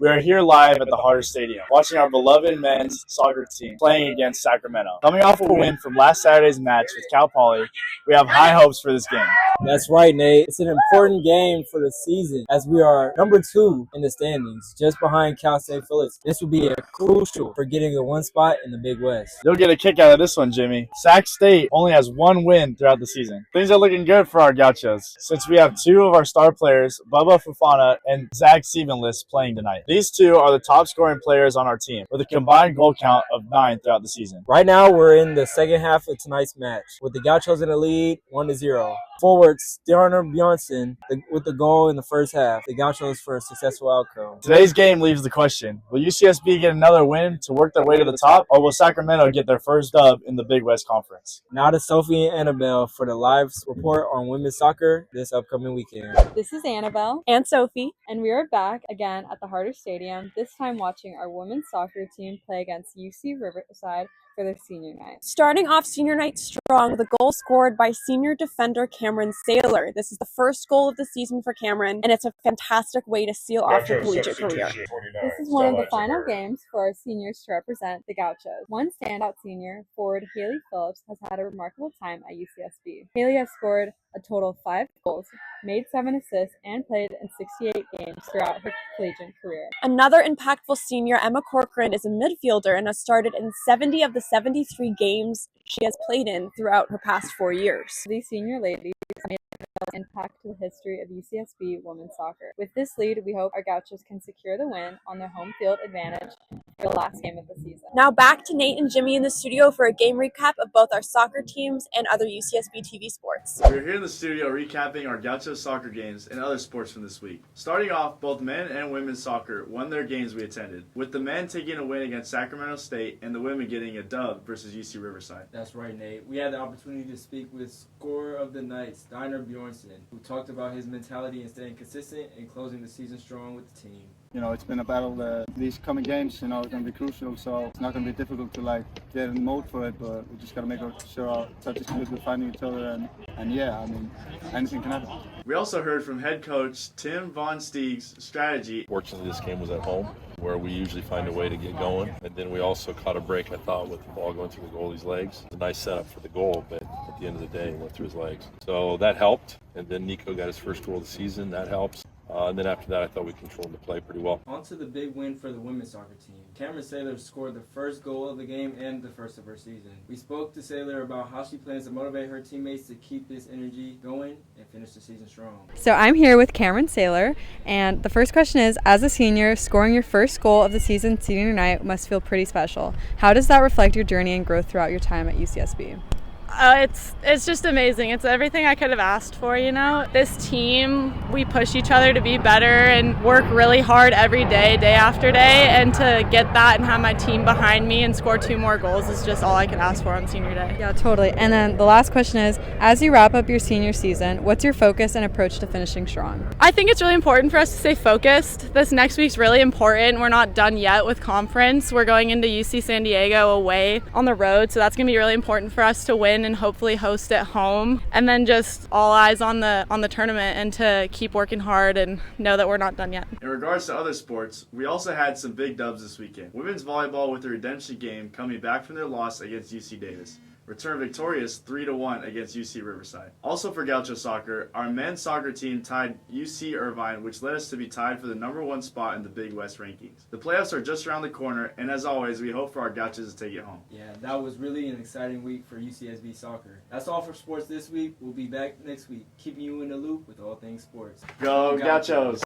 We are here live at the Harder Stadium, watching our beloved men's soccer team playing against Sacramento. Coming off a win from last Saturday's match with Cal Poly, we have high hopes for this game. That's right, Nate. It's an important game for the season as we are number 2 in the standings, just behind Cal State Phillips. This will be crucial for getting the one spot in the Big West. You'll get a kick out of this one, Jimmy. Sac State only has 1 win throughout the season. Things are looking good for our Gauchos, since we have 2 of our star players, Bubba Fofana and Zach Stievenlist, playing tonight. These 2 are the top scoring players on our team, with a combined goal count of 9 throughout the season. Right now, we're in the second half of tonight's match, with the Gauchos in the lead 1-0. Forward Steinar Bjornsson with the goal in the first half. The Gauchos for a successful outcome. Today's game leaves the question: will UCSB get another win to work their way to the top, or will Sacramento get their first dub in the Big West Conference? Now to Sophie and Annabelle for the live report on women's soccer this upcoming weekend. This is Annabelle and Sophie, and we are back again at the Harder Stadium, this time watching our women's soccer team play against UC Riverside for their senior night. Starting off senior night strong with a goal scored by senior defender Camryn Sailor. This is the first goal of the season for Camryn, and it's a fantastic way to seal off her collegiate career. This is one of the final games for our seniors to represent the Gauchos. One standout senior, forward Haley Phillips, has had a remarkable time at UCSB. Haley has scored a total of 5 goals, made 7 assists, and played in 68 games throughout her collegiate career. Another impactful senior, Emma Corcoran, is a midfielder and has started in 70 of the 73 games she has played in throughout her past 4 years. These senior ladies made an impact to the history of UCSB women's soccer. With this lead, we hope our Gauchos can secure the win on their home field advantage for the last game of the season. Now back to Nate and Jimmy in the studio for a game recap of both our soccer teams and other UCSB TV sports. We're here in the studio recapping our Gaucho soccer games and other sports from this week. Starting off, both men and women's soccer won their games we attended, with the men taking a win against Sacramento State and the women getting a dub versus UC Riverside. That's right, Nate. We had the opportunity to speak with scorer of the night, Steinar Bjornsson, who talked about his mentality and staying consistent and closing the season strong with the team. You know, it's been a battle. These coming games, you know, it's going to be crucial, so it's not going to be difficult to get in the mode for it, but we just got to make sure our touch is good with finding each other, and yeah, I mean, anything can happen. We also heard from head coach Tim Von Steeg's strategy. Fortunately, this game was at home, where we usually find a way to get going, and then we also caught a break, I thought, with the ball going through the goalie's legs. It was a nice setup for the goal, but at the end of the day, it went through his legs. So that helped, and then Nico got his first goal of the season. That helps. And then after that, I thought we controlled the play pretty well. On to the big win for the women's soccer team. Camryn Sailor scored the first goal of the game and the first of her season. We spoke to Sailor about how she plans to motivate her teammates to keep this energy going and finish the season strong. So I'm here with Camryn Sailor, and the first question is, as a senior, scoring your first goal of the season senior night must feel pretty special. How does that reflect your journey and growth throughout your time at UCSB? It's just amazing. It's everything I could have asked for, you know. This team, we push each other to be better and work really hard every day, day after day, and to get that and have my team behind me and score 2 more goals is just all I could ask for on senior day. Yeah, totally. And then the last question is, as you wrap up your senior season, what's your focus and approach to finishing strong? I think it's really important for us to stay focused. This next week's really important. We're not done yet with conference. We're going into UC San Diego away on the road, so that's going to be really important for us to win and hopefully host at home, and then just all eyes on the tournament and to keep working hard and know that we're not done yet. In regards to other sports, we also had some big dubs this weekend. Women's volleyball with a redemption game coming back from their loss against UC Davis. Returned victorious 3-1 against UC Riverside. Also for Gaucho Soccer, our men's soccer team tied UC Irvine, which led us to be tied for the #1 spot in the Big West rankings. The playoffs are just around the corner, and as always, we hope for our Gauchos to take it home. Yeah, that was really an exciting week for UCSB soccer. That's all for sports this week. We'll be back next week, keeping you in the loop with all things sports. Go Gauchos!